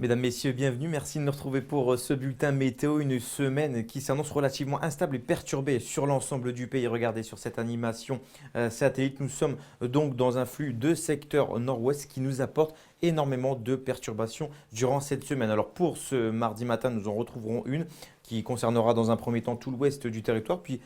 Mesdames, Messieurs, bienvenue. Merci de nous retrouver pour ce bulletin météo. Une semaine qui s'annonce relativement instable et perturbée sur l'ensemble du pays. Regardez sur cette animation satellite. Nous sommes donc dans un flux de secteur nord-ouest qui nous apporte énormément de perturbations durant cette semaine. Alors pour ce mardi matin, nous en retrouverons une qui concernera dans un premier temps tout l'ouest du territoire, puis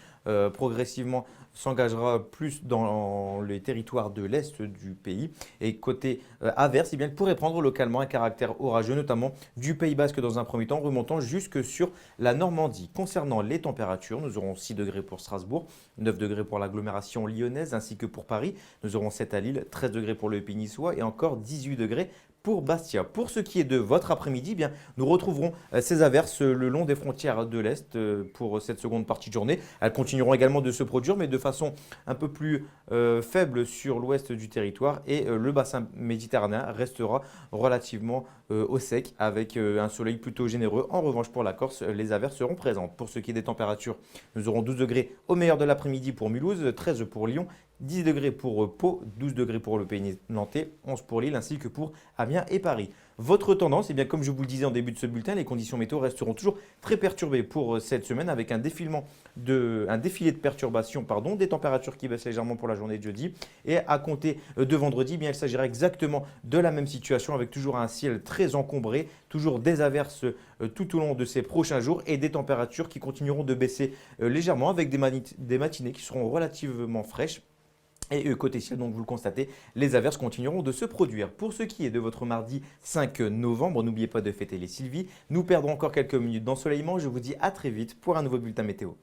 progressivement s'engagera plus dans les territoires de l'est du pays. Et côté averse, eh bien, elle pourrait prendre localement un caractère orageux, notamment du Pays Basque dans un premier temps, remontant jusque sur la Normandie. Concernant les températures, nous aurons 6 degrés pour Strasbourg, 9 degrés pour l'agglomération lyonnaise ainsi que pour Paris. Nous aurons 7 à Lille, 13 degrés pour le Pays niçois et encore 18 degrés pour Bastia. Pour ce qui est de votre après-midi, eh bien, nous retrouverons ces averses le long des frontières de l'Est pour cette seconde partie de journée. Elles continueront également de se produire, mais de façon un peu plus faible sur l'ouest du territoire. Et le bassin méditerranéen restera relativement au sec avec un soleil plutôt généreux. En revanche, pour la Corse, les averses seront présentes. Pour ce qui est des températures, nous aurons 12 degrés au meilleur de l'après-midi pour Mulhouse, 13 pour Lyon, 10 degrés pour Pau, 12 degrés pour le Pays nantais, 11 pour Lille ainsi que pour Amiens et Paris. Votre tendance, eh bien, comme je vous le disais en début de ce bulletin, les conditions météo resteront toujours très perturbées pour cette semaine avec un défilé de perturbations, des températures qui baissent légèrement pour la journée de jeudi. Et à compter de vendredi, eh bien, il s'agira exactement de la même situation avec toujours un ciel très encombré, toujours des averses tout au long de ces prochains jours et des températures qui continueront de baisser légèrement avec des matinées qui seront relativement fraîches. Et côté ciel, donc vous le constatez, les averses continueront de se produire. Pour ce qui est de votre mardi 5 novembre, n'oubliez pas de fêter les Sylvies. Nous perdrons encore quelques minutes d'ensoleillement. Je vous dis à très vite pour un nouveau bulletin météo.